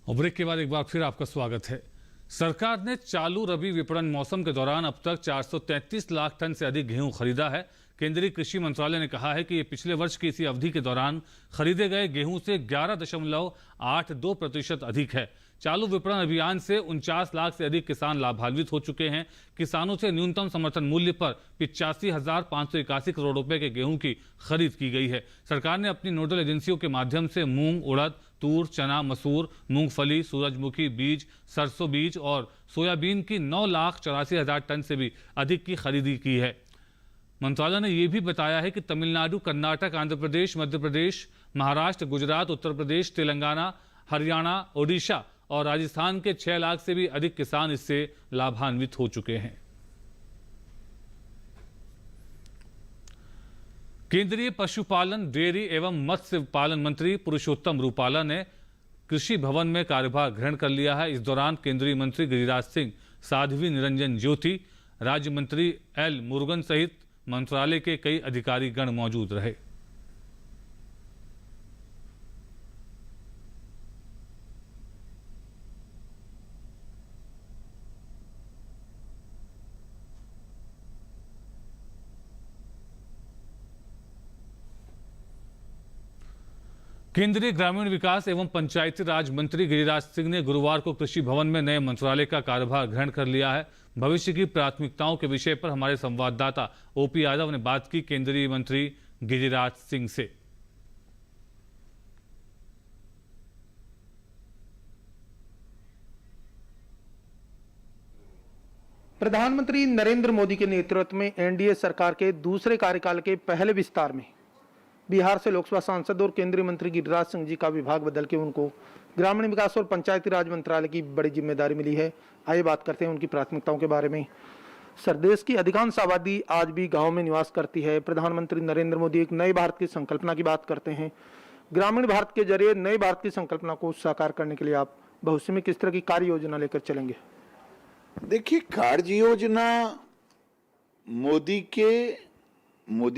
और ब्रेक के बाद एक बार फिर आपका स्वागत है। सरकार ने चालू रबी विपणन मौसम के दौरान अब तक 433 लाख टन से अधिक गेहूं खरीदा है। केंद्रीय कृषि मंत्रालय ने कहा है कि ये पिछले वर्ष की इसी अवधि के दौरान खरीदे गए गेहूं से 11.82% अधिक है। चालू विपणन अभियान से 49 लाख से अधिक किसान लाभान्वित हो चुके हैं। किसानों से न्यूनतम समर्थन मूल्य पर 85,581 करोड़ रुपए के गेहूं की खरीद की गई है। सरकार ने अपनी नोडल एजेंसियों के माध्यम से मूंग, उड़द, तूर, चना, मसूर, मूंगफली, सूरजमुखी बीज, सरसों बीज और सोयाबीन की 9,84,000 टन से भी अधिक की खरीदी की है। मंत्रालय ने यह भी बताया है कि तमिलनाडु, कर्नाटक, आंध्र प्रदेश, मध्य प्रदेश, महाराष्ट्र, गुजरात, उत्तर प्रदेश, तेलंगाना, हरियाणा, ओडिशा और राजस्थान के 6 लाख से भी अधिक किसान इससे लाभान्वित हो चुके हैं। केंद्रीय पशुपालन, डेयरी एवं मत्स्य पालन मंत्री पुरुषोत्तम रूपाला ने कृषि भवन में कार्यभार ग्रहण कर लिया है। इस दौरान केंद्रीय मंत्री गिरिराज सिंह, साध्वी निरंजन ज्योति, राज्य मंत्री एल मुरुगन सहित मंत्रालय के कई अधिकारी गण मौजूद रहे। केंद्रीय ग्रामीण विकास एवं पंचायती राज मंत्री गिरिराज सिंह ने गुरुवार को कृषि भवन में नए मंत्रालय का कार्यभार ग्रहण कर लिया है। भविष्य की प्राथमिकताओं के विषय पर हमारे संवाददाता ओपी यादव ने बात की केंद्रीय मंत्री गिरिराज सिंह से। प्रधानमंत्री नरेंद्र मोदी के नेतृत्व में एनडीए सरकार के दूसरे कार्यकाल के पहले विस्तार में बिहार से लोकसभा सांसद और केंद्रीय मंत्री गिरिराज सिंह जी का विभाग बदल के उनको ग्रामीण विकास और पंचायती राज मंत्रालय की बड़ी जिम्मेदारी मिली है। आइए बात करते हैं उनकी प्राथमिकताओं के बारे में। सर, देश की अधिकांश आबादी आज भी गांव में निवास करती है। प्रधानमंत्री नरेंद्र मोदी एक नए भारत की संकल्पना की बात करते हैं। ग्रामीण भारत के जरिए नए भारत की संकल्पना को साकार करने के लिए आप भविष्य में किस तरह की कार्य योजना लेकर चलेंगे? देखिए, कार्य योजना मोदी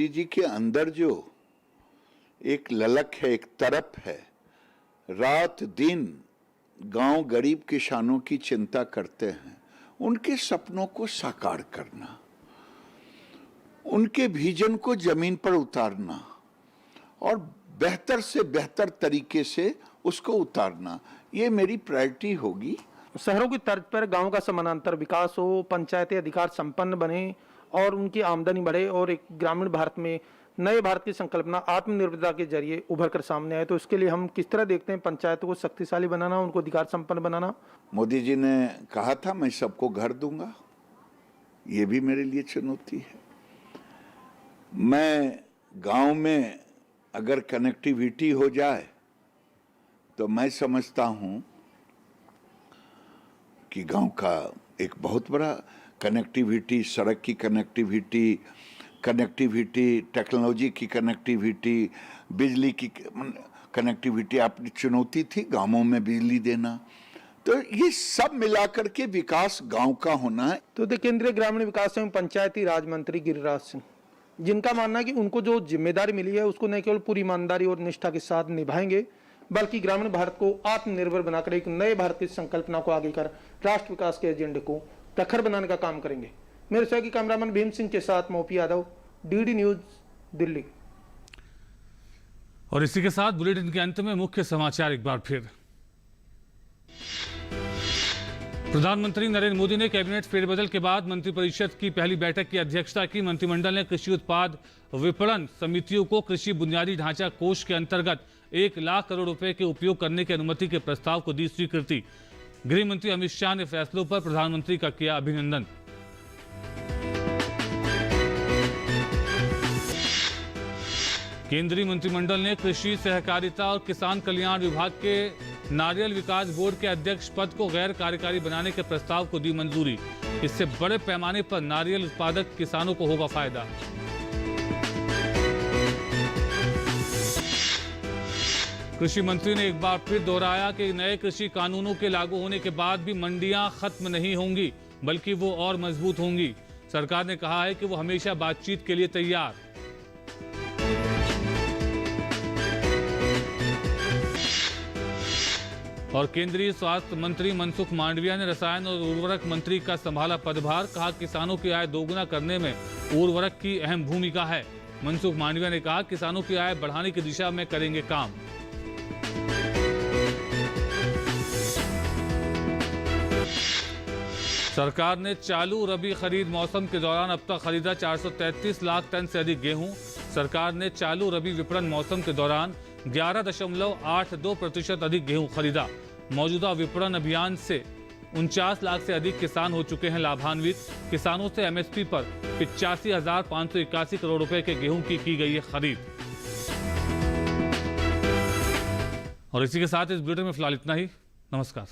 जी के अंदर जो एक ललक है, एक तरफ है, रात दिन गांव गरीब किसानों की चिंता करते हैं, उनके सपनों को साकार करना, उनके विजन को जमीन पर उतारना और बेहतर से बेहतर तरीके से उसको उतारना, ये मेरी प्रायोरिटी होगी। शहरों की तर्ज पर गांव का समानांतर विकास हो, पंचायतें अधिकार संपन्न बने और उनकी आमदनी बढ़े और एक ग्रामीण भारत में नए भारत की संकल्पना आत्मनिर्भरता के जरिए उभर कर सामने आए, तो इसके लिए हम किस तरह देखते हैं पंचायतों को शक्तिशाली बनाना, उनको अधिकार संपन्न बनाना? मोदी जी ने कहा था मैं सबको घर दूंगा, ये भी मेरे लिए चुनौती है। मैं गांव में अगर कनेक्टिविटी हो जाए तो मैं समझता हूं कि गांव का एक बहुत बड़ा कनेक्टिविटी, सड़क की कनेक्टिविटी, टेक्नोलॉजी की कनेक्टिविटी, बिजली की कनेक्टिविटी आपकी चुनौती थी, गांवों में बिजली देना, तो ये सब मिलाकर के विकास गांव का होना है। तो केंद्रीय ग्रामीण विकास एवं पंचायती राज मंत्री गिरिराज सिंह, जिनका मानना है कि उनको जो जिम्मेदारी मिली है उसको न केवल पूरी ईमानदारी और निष्ठा के साथ निभाएंगे, बल्कि ग्रामीण भारत को आत्मनिर्भर बनाकर एक नए भारत की संकल्पना को आगे कर राष्ट्र विकास के एजेंडे को प्रखर बनाने का काम करेंगे। मेरे सहयोगी कैमरामैन भीम सिंह के साथ OP Yadav, DD news, Delhi. और इसी के साथ बुलेटिन के अंत में मुख्य समाचार एक बार फिर। प्रधानमंत्री नरेंद्र मोदी ने कैबिनेट फेरबदल के बाद मंत्रिपरिषद की पहली बैठक की अध्यक्षता की। मंत्रिमंडल ने कृषि उत्पाद विपणन समितियों को कृषि बुनियादी ढांचा कोष के अंतर्गत 1 लाख करोड़ रुपए के उपयोग करने की अनुमति के प्रस्ताव को दी स्वीकृति। गृह मंत्री अमित शाह ने फैसलों पर प्रधानमंत्री का किया अभिनंदन। केंद्रीय मंत्रिमंडल ने कृषि, सहकारिता और किसान कल्याण विभाग के नारियल विकास बोर्ड के अध्यक्ष पद को गैर कार्यकारी बनाने के प्रस्ताव को दी मंजूरी। इससे बड़े पैमाने पर नारियल उत्पादक किसानों को होगा फायदा। कृषि मंत्री ने एक बार फिर दोहराया कि नए कृषि कानूनों के लागू होने के बाद भी मंडियां खत्म नहीं होंगी, बल्कि वो और मजबूत होंगी। सरकार ने कहा है कि वो हमेशा बातचीत के लिए तैयार। और केंद्रीय स्वास्थ्य मंत्री मनसुख मांडविया ने रसायन और उर्वरक मंत्री का संभाला पदभार। कहा किसानों की आय दोगुना करने में उर्वरक की अहम भूमिका है। मनसुख मांडविया ने कहा किसानों की आय बढ़ाने की दिशा में करेंगे काम। सरकार ने चालू रबी खरीद मौसम के दौरान अब तक खरीदा 433 लाख टन से अधिक गेहूं। सरकार ने चालू रबी विपणन मौसम के दौरान 11.82% अधिक गेहूं खरीदा। मौजूदा विपणन अभियान से 49 लाख से अधिक किसान हो चुके हैं लाभान्वित। किसानों से एमएसपी पर 85,581 करोड़ रुपए के गेहूं की गई है खरीद। और इसी के साथ इस बुलेटिन में फिलहाल इतना ही। नमस्कार।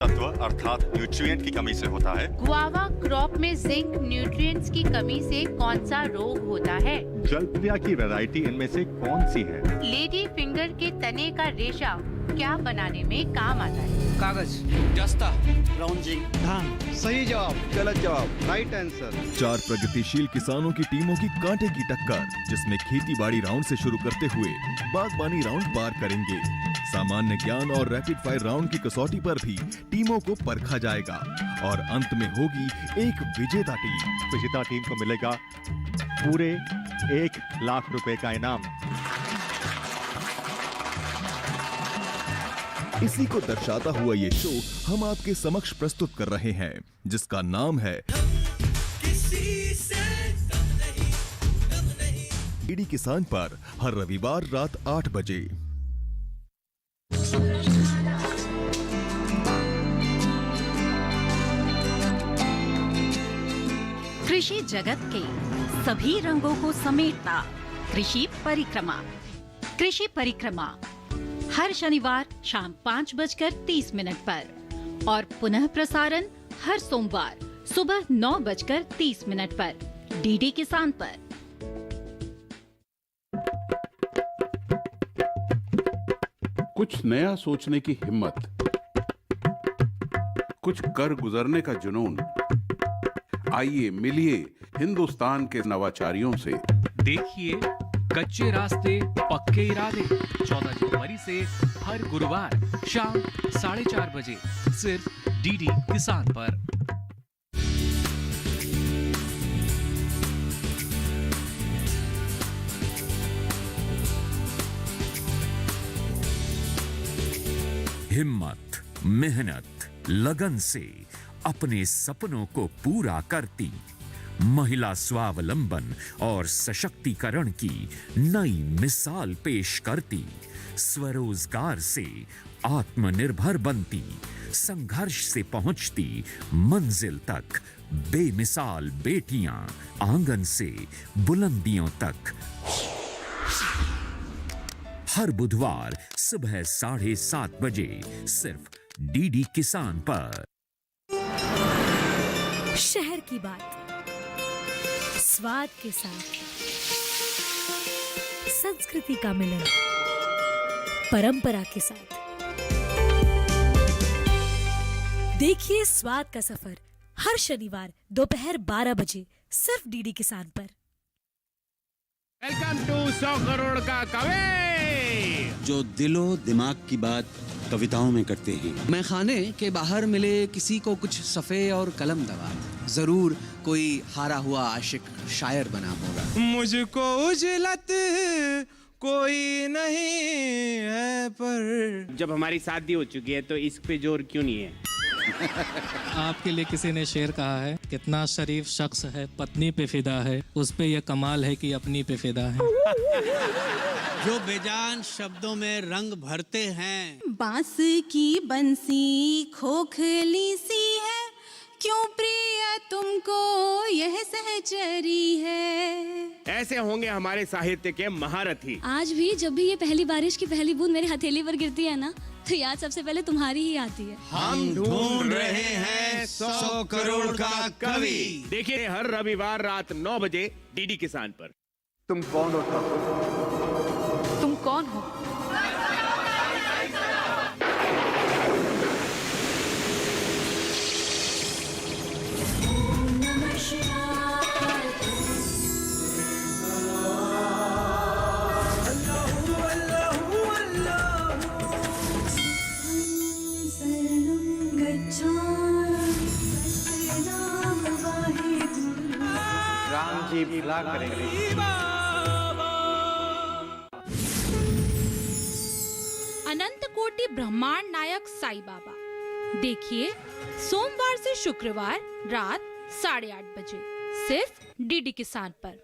तत्व अर्थात न्यूट्रिएंट की कमी से होता है। गुआवा क्रॉप में जिंक न्यूट्रिएंट्स की कमी से कौन सा रोग होता है? जलप्रिया की वैरायटी इनमें से कौन सी है? लेडी फिंगर के तने का रेशा क्या बनाने में काम आता है? कागज, दस्ता, ब्राउजिंग, धान। सही जवाब, गलत जवाब, राइट आंसर। 4 प्रगतिशील किसानों की टीमों की कांटे की टक्कर, जिसमें खेती बाड़ी राउंड से शुरू करते हुए बागबानी राउंड पार करेंगे। सामान्य ज्ञान और रैपिड फायर राउंड की कसौटी पर भी टीमों को परखा जाएगा और अंत में होगी एक विजेता टीम। विजेता टीम को मिलेगा पूरे 1 लाख रुपए का इनाम। इसी को दर्शाता हुआ ये शो हम आपके समक्ष प्रस्तुत कर रहे हैं, जिसका नाम है डीडी किसान पर हर रविवार रात 8 बजे। कृषि जगत के सभी रंगों को समेटता कृषि परिक्रमा। कृषि परिक्रमा हर शनिवार शाम 5:30 पर और पुनः प्रसारण हर सोमवार सुबह 9:30 पर डीडी किसान पर। कुछ नया सोचने की हिम्मत, कुछ कर गुजरने का जुनून। आइए मिलिए हिंदुस्तान के नवाचारियों से। देखिए कच्चे रास्ते पक्के इरादे 14 जनवरी से हर गुरुवार शाम 4:30 बजे सिर्फ डीडी किसान पर। हिम्मत, मेहनत, लगन से अपने सपनों को पूरा करती, महिला स्वावलंबन और सशक्तिकरण की नई मिसाल पेश करती, स्वरोजगार से आत्मनिर्भर बनती, संघर्ष से पहुंचती मंजिल तक बेमिसाल बेटियां, आंगन से बुलंदियों तक। हर बुधवार सुबह 7:30 बजे सिर्फ डीडी किसान पर। शहर की बात स्वाद के साथ, संस्कृति का मिलन परंपरा के साथ। देखिए स्वाद का सफर हर शनिवार दोपहर 12 बजे सिर्फ डीडी किसान पर। वेलकम टू 100 करोड़ का कवि, जो दिलो दिमाग की बात कविताओं में करते हैं। मैं खाने के बाहर मिले किसी को कुछ सफ़े और कलम दवा, जरूर कोई हारा हुआ आशिक शायर बना होगा। मुझको उजलत कोई नहीं है, पर जब हमारी शादी हो चुकी है तो इश्क पे जोर क्यों नहीं है? आपके लिए किसी ने शेर कहा है, कितना शरीफ शख्स है पत्नी पे फिदा है, उस पे ये कमाल है कि अपनी पे फिदा है। जो बेजान शब्दों में रंग भरते हैं। बांस की बंसी खोखली सी है, क्यों प्रिय तुमको यह सहचरी है। ऐसे होंगे हमारे साहित्य के महारथी। आज भी जब भी ये पहली बारिश की पहली बूंद मेरी हथेली पर गिरती है ना, तो याद सबसे पहले तुम्हारी ही आती है। हम ढूंढ रहे हैं 100 करोड़ का कवि। देखिए हर रविवार रात 9 बजे डीडी किसान पर। तुम कौन हो ठाकुर? तुम कौन हो? राम जी भला करेंगे। अनंत कोटि ब्रह्मांड नायक साईं बाबा देखिए सोमवार से शुक्रवार रात 8:30 बजे सिर्फ डीडी किसान पर।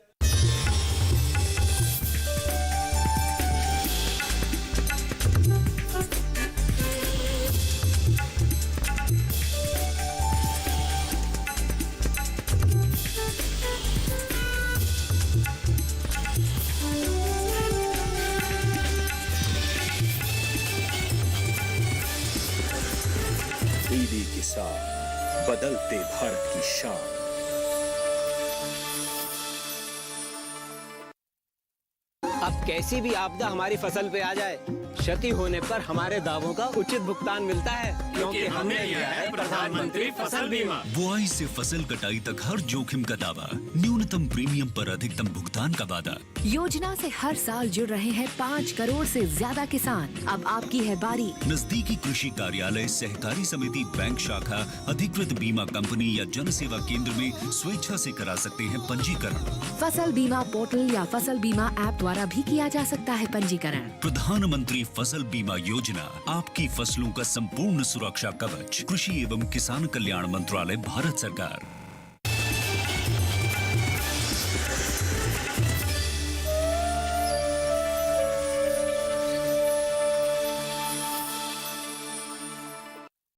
डीडी किसान, बदलते भारत की शान। अब कैसी भी आपदा हमारी फसल पे आ जाए, क्षति होने पर हमारे दावों का उचित भुगतान मिलता है, क्योंकि हमने लिया है प्रधानमंत्री फसल बीमा। बुआई से फसल कटाई तक हर जोखिम का दावा, न्यूनतम प्रीमियम पर अधिकतम भुगतान का वादा। योजना से हर साल जुड़ रहे हैं 5 करोड़ से ज्यादा किसान। अब आपकी है बारी। नजदीकी कृषि कार्यालय, सहकारी समिति, बैंक शाखा, अधिकृत बीमा कंपनी या जन सेवा केंद्र में स्वेच्छा से करा सकते हैं पंजीकरण। फसल बीमा पोर्टल या फसल बीमा ऐप द्वारा भी किया जा सकता है पंजीकरण। प्रधानमंत्री फसल बीमा योजना, आपकी फसलों का संपूर्ण सुरक्षा कवच। कृषि एवं किसान कल्याण मंत्रालय, भारत सरकार।